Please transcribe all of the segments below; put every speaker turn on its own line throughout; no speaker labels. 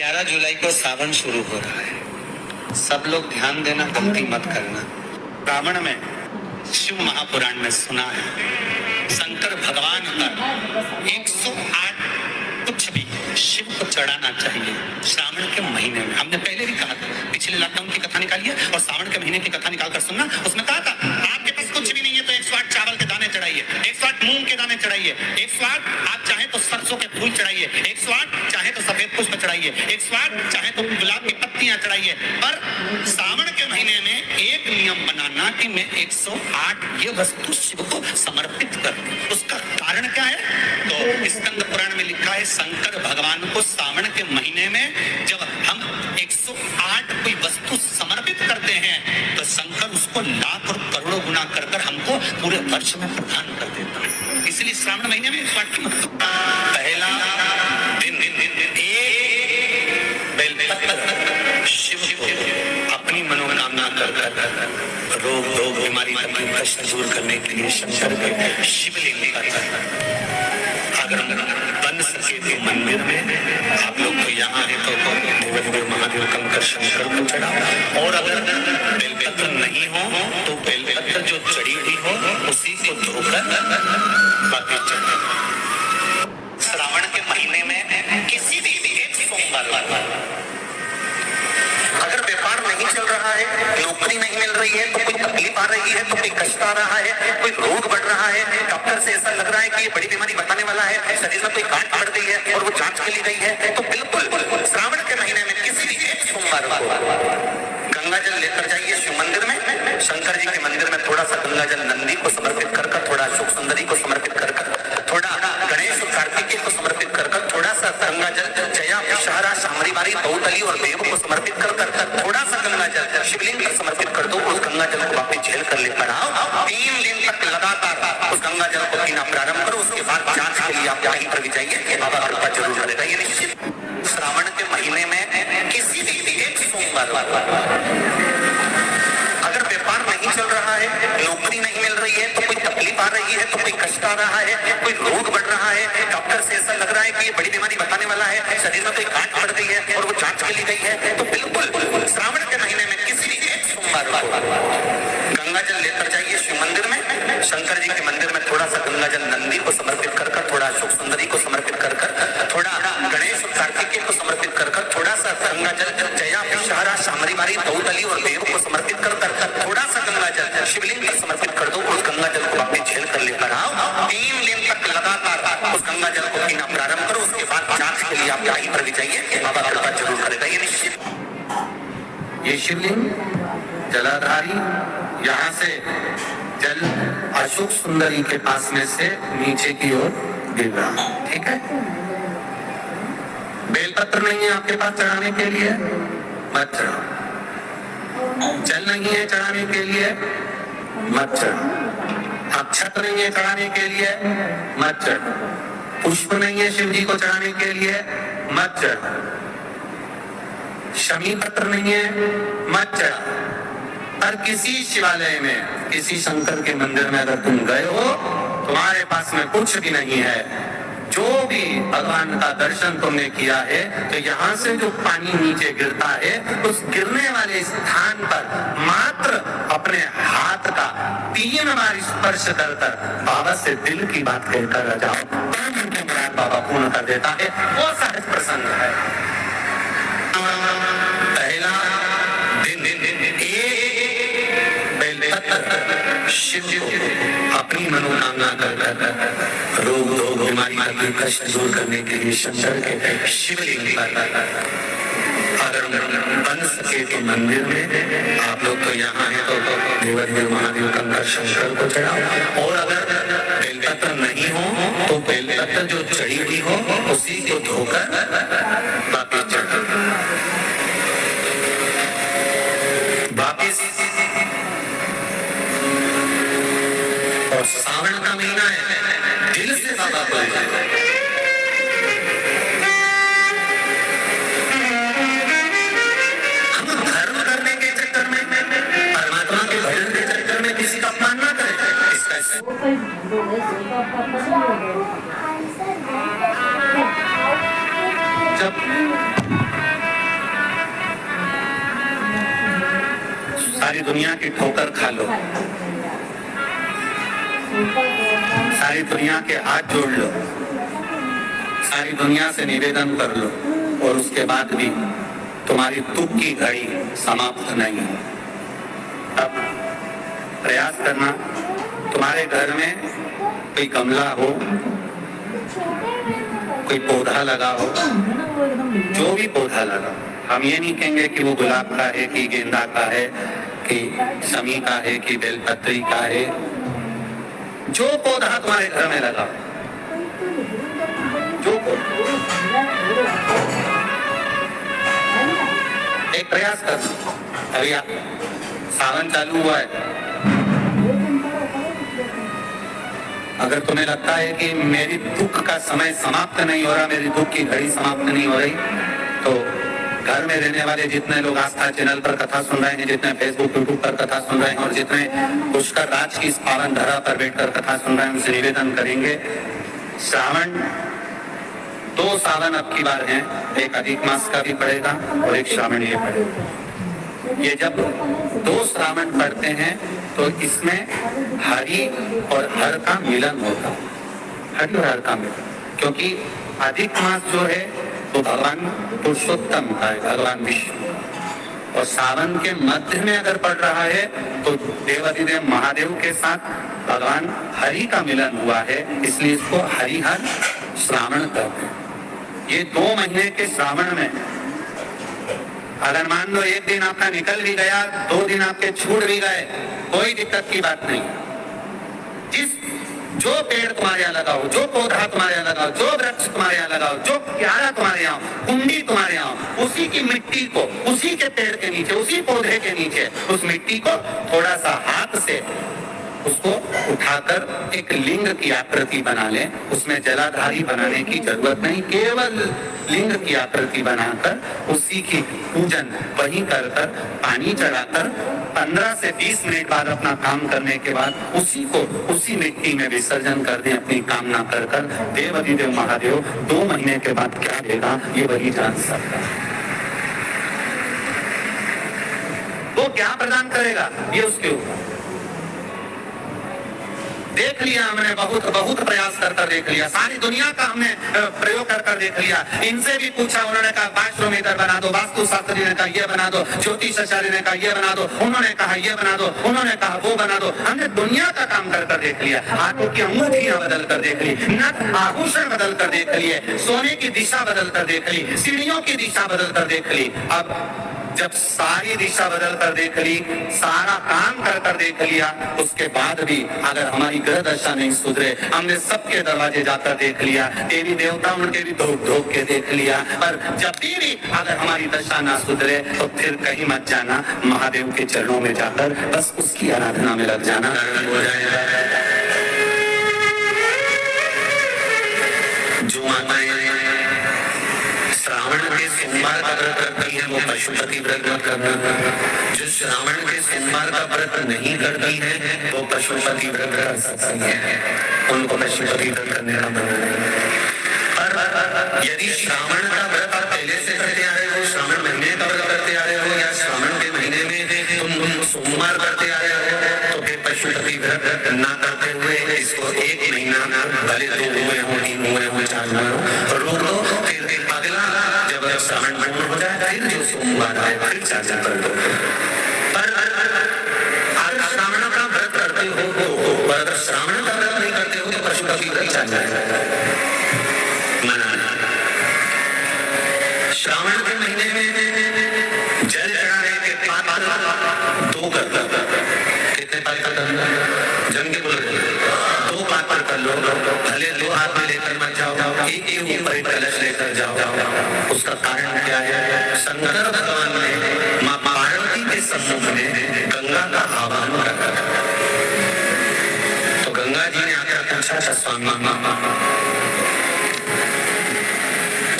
11 जुलाई को सावन शुरू हो रहा है। सब लोग ध्यान देना, गलती मत करना। रावण में शिव महापुराण में सुना है शंकर भगवान का 108 कुछ भी शिव को चढ़ाना चाहिए श्रावण के महीने में। हमने पहले भी कहा था, पिछले लॉकडाउन की कथा निकालिए और सावन के महीने की कथा निकाल कर सुनना। उसमें कहा था आपके पास कुछ भी नहीं है तो 108 चावल के दाने चढ़ाइए, 108 मूंग के दाने चढ़ाइए, 108 आप चाहे तो सरसों के फूल चढ़ाइए, 108 चाहे तो सफेद पुष्प चढ़ाइए, 108 चाहे तो गुलाब की पत्तियां चढ़ाइए। पर सावन के महीने में एक नियम बनाना कि मैं 108 ये वस्तु शिव को समर्पित कर दूं। उसका कारण क्या है? तो स्कंद पुराण में लिखा है शंकर भगवान को सावन के महीने में जब हम 108 कोई वस्तु समर्पित करते हैं तो शंकर उसको लाख और करोड़ों गुना कर कर हमको पूरे वर्ष में प्रदान कर देता है। इसलिए श्रावण महीने में 108 की महत्व। पहला दिन बेलपत्र शिव को अपनी मनोकामना कर रोग बीमारी कष्ट दूर करने के लिए शंकर के शिवलिंग का अगर बन सके तो मंदिर में आप लोग तो यहाँ है तो देवदेव महादेव कंकर शंकर को चढ़ाओ। और अगर बेलपत्र नहीं हो तो बेलपत्र जो चढ़ी हुई हो उसी को धोकर बाकी चढ़ाओ। श्रावण के महीने में किसी भी एक सोमवार अगर व्यापार नहीं चल रहा है, नौकरी नहीं मिल रही है, तो कोई तकलीफ आ रही है, तो कोई कष्ट आ रहा है, कोई रोग बढ़ रहा है, डॉक्टर से ऐसा लग रहा है कि ये बड़ी बीमारी बताने वाला है, शरीर में कोई गांठ बढ़ गई है और वो जांच के लिए गई है, तो बिल्कुल श्रावण के महीने में किसी भी एक सोमवार को गंगा जल लेकर जाइए शिव मंदिर में। शंकर जी के मंदिर में थोड़ा सा गंगा जल नंदी को समर्पित कर, थोड़ा अशोक सुंदरी को समर्पित कर, थोड़ा गणेश और कार्तिकेय को समर्पित कर, थोड़ा सा गंगा जल जया विषहारा शामरीबारी बहुतली और देव को समर्पित कर, थोड़ा सा गंगा जल शिवलिंग पर समर्पित कर दो। उस गंगा जल को वापस झेल कर लेकर आओ। 3 दिन तक लगातार उस गंगा जल को पीना प्रारंभ करो। उसके बाद जांच के लिए आप कहीं पर भी जाइए, बाबा कृपा जरूर करेगा। ये निश्चित श्रावण के महीने में किसी भी एक सोमवार अगर व्यापार नहीं चल रहा है, नौकरी नहीं मिल रही है, तो कोई तकलीफ आ रही है, तो कोई कष्ट आ रहा है, कोई रोग बढ़ रहा है, डॉक्टर से ऐसा लग रहा है कि ये बड़ी बीमारी बताने वाला है, शरीर में कोई गांठ बढ़ गई है और वो जांच के लिए गई है, तो बिल्कुल श्रावण के महीने में किसी भी एक सोमवार को गंगा जल लेकर जाइए शिव मंदिर में। शंकर जी के मंदिर में थोड़ा सा गंगा जल नंदी को समर्पित कर, थोड़ा अशोक सुंदरी को समर्पित कर, थोड़ा गणेश और कार्तिकेय को समर्पित कर, थोड़ा सा गंगा जल जया विषहारा शामरीबारी बहुतली और देव को समर्पित कर, थोड़ा सा गंगा जल शिवलिंग पर समर्पित कर दो। उस गंगा जल को वापस झेल कर लेकर आओ। 3 दिन तक लगातार उस गंगा जल को पीना प्रारंभ करो। उसके बाद जांच के लिए आप कहीं पर भी जाइए, बाबा कृपा जरूर करेगा। ये निश्चित ये शिवलिंग जलाधारी यहाँ से जल अशोक सुंदरी के पास में से नीचे की ओर गिर रहा, ठीक है। बेलपत्र नहीं है आपके पास चढ़ाने के लिए, मत चढ़ाओ। जल नहीं है चढ़ाने के लिए, मत चढ़ाओ। अक्षत नहीं है चढ़ाने के लिए, मत चढ़ाओ। पुष्प नहीं है शिव जी को चढ़ाने के लिए, मत चढ़ाओ। शमी पत्र नहीं है, मत चढ़ाओ। पर किसी शिवालय में, किसी शंकर के मंदिर में अगर तुम गए हो, तुम्हारे पास में कुछ भी नहीं है, जो भी भगवान का दर्शन तुमने किया है, तो यहाँ से जो पानी नीचे गिरता है, उस गिरने वाले स्थान पर मात्र अपने हाथ का 3 बार स्पर्श कर बाबा से दिल की बात कहकर जाओ। बाबा पूर्ण कर देता है। वो सहज प्रसंग है। पहला दिन शिव को अपनी मनोकामना कर रोग बीमारी कष्ट दूर करने के लिए शंकर के शिवलिंग पर अगर बन सके तो मंदिर में आप लोग तो यहाँ है तो देवदेव महादेव कंकर शंकर को चढ़ाओ। और अगर बेलपत्र नहीं हो तो बेलपत्र जो चढ़ी हुई हो उसी को धोकर वापिस चढ़ाओ। वापिस और सावन का महीना है, दिल से बाबा को हम धर्म करने के चक्कर में, परमात्मा के भजन के चक्कर में किसी का अपमान ना करें। इसका जब सारी दुनिया की ठोकर खा लो, सारी दुनिया के हाथ जोड़ लो, सारी दुनिया से निवेदन कर लो, और उसके बाद भी तुम्हारी दुख की घड़ी समाप्त नहीं है। अब प्रयास करना, तुम्हारे घर में कोई गमला हो, कोई पौधा लगा हो, जो भी पौधा लगा, हम ये नहीं कहेंगे कि वो गुलाब का है कि गेंदा का है कि शमी का है कि बेलपत्री का है, जो पौधा तुम्हारे घर में लगा, जो एक प्रयास कर। अभी सावन चालू हुआ है, अगर तुम्हें लगता है कि मेरी दुख का समय समाप्त नहीं हो रहा, मेरी दुख की घड़ी समाप्त नहीं हो रही, तो घर में रहने वाले जितने लोग आस्था चैनल पर कथा सुन रहे हैं, जितने फेसबुक यूट्यूब पर कथा सुन रहे हैं, और जितने पुष्कर राज की इस पावन धरा पर बैठकर कथा सुन रहे हैं, उनसे निवेदन करेंगे, श्रावण 2 सावन अब की बार हैं, एक अधिक मास का भी पड़ेगा और एक श्रावण ये पड़ेगा। ये जब 2 श्रावण पढ़ते हैं तो इसमें हरि और हर का मिलन होता है, हरि और हर का मिलन, क्योंकि अधिक मास जो है तो भगवान पुरुषोत्तम का है, भगवान विष्णु, और सावन के मध्य में अगर पड़ रहा है तो देवाधिदेव महादेव के साथ भगवान हरि का मिलन हुआ है, इसलिए इसको हरिहर श्रावण कहते हैं। ये 2 महीने के श्रावण में अगर मान लो एक दिन आपका निकल भी गया, 2 दिन आपके छूट भी गए, कोई दिक्कत की बात नहीं। जो पेड़ तुम्हारे यहाँ लगाओ, जो पौधा तुम्हारे यहाँ लगाओ, जो वृक्ष तुम्हारे यहाँ लगाओ, जो प्यारा तुम्हारे यहाँ, कुंडी तुम्हारे यहाँ, उसी की मिट्टी को, उसी के पेड़ के नीचे, उसी पौधे के नीचे, उस मिट्टी को थोड़ा सा हाथ से उसको उठाकर एक लिंग की आकृति बना ले। उसमें जलाधारी बनाने की जरूरत नहीं, केवल लिंग की आकृति बनाकर उसी की पूजन वहीं कर पानी चढ़ाकर 15 से 20 मिनट बाद अपना काम करने के बाद उसी को उसी मिट्टी में विसर्जन कर दें, अपनी कामना कर देव अधिदेव महादेव 2 महीने के बाद क्या देगा ये वही जान सकता है। वो क्या प्रदान करेगा ये उसके ऊपर। देख लिया हमने, बहुत प्रयास कर देख लिया, सारी दुनिया का हमने प्रयोग कर देख लिया। इनसे भी पूछा, उन्होंने कहा वास्तुमित्र बना दो, वास्तु शास्त्री ने कहा ये बना दो, ज्योतिष आचार्य ने कहा ये बना दो, उन्होंने कहा ये बना दो, उन्होंने कहा वो बना दो। हमने दुनिया का काम कर देख लिया, हाथों की अंगूठियां बदल कर देख ली, नथ आभूषण बदल कर देख लिए, सोने की दिशा बदल कर देख ली, सीढ़ियों की दिशा बदल कर देख ली। अब जब सारी दिशा बदल कर देख ली, सारा काम कर देख लिया, उसके बाद भी अगर हमारी ग्रह दशा नहीं सुधरे, हमने सबके दरवाजे जाकर देख लिया, देवी देवता उनके भी धोख के देख लिया, पर जब भी अगर हमारी दशा ना सुधरे तो फिर कहीं मत जाना, महादेव के चरणों में जाकर बस उसकी आराधना में लग जाना, हो जाएगा। जो माताएं श्रावण के सोमवार का व्रत करती है वो पशुपति व्रत मत करना। जो श्रावण के सोमवार का व्रत नहीं करती है वो पशुपति व्रत कर सकती है, उनको पशुपति व्रत करने का मन नहीं। पर यदि श्रावण का व्रत आप पहले से करते आ रहे हो, श्रावण महीने का व्रत करते आ रहे हो, या श्रावण के महीने में तुम सोमवार करते आ रहे हो, तो फिर पशुपति व्रत ना करते हुए इसको 1 महीना, भले 2 हुए हो, 3 हुए हो, 4 हुए हो, रोक दो। फिर अगला जब श्रावण पूर्ण हो जाए फिर जो सोमवार आए फिर 4 कर दो। पर अगर श्रावण का व्रत करते हो तो, पर अगर श्रावण का व्रत नहीं करते हो तो पशुपति व्रत चल जाएगा। मनाना श्रावण के महीने में जल चढ़ाने के पात्र 2 कर दो। कितने पात्र करना? जन के बोल 2 पात्र कर लो, भले 2 हाथ में लेकर मत जाओ, एक ऊपर एक कलश लेकर जाओ। उसका कारण क्या है? शंकर भगवान ने मां पार्वती के सम्मुख में गंगा का आह्वान रखा, तो गंगा जी ने आकर पूछा था स्वामी,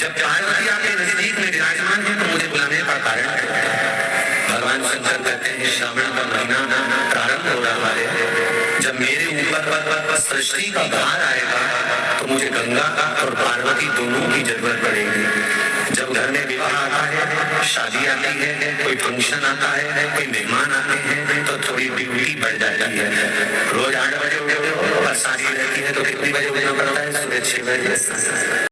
जब पार्वती आपके नजदीक में विराजमान है तो मुझे बुलाने का कारण है? भगवान शंकर कहते हैं श्रावण का महीना प्रारंभ हो रहा है, जब मेरे ऊपर सृष्टि का भार आएगा तो मुझे गंगा का और पार्वती दोनों की जरूरत पड़ेगी। जब घर में विवाह आता है, शादी आती है, कोई फंक्शन आता है, कोई मेहमान आते हैं, इम्यूनिटी बढ़ जाती है। रोज 8 बजे उठते हो और शादी रहती है तो कितनी बजे उठना पड़ता है? सुबह 6 बजे।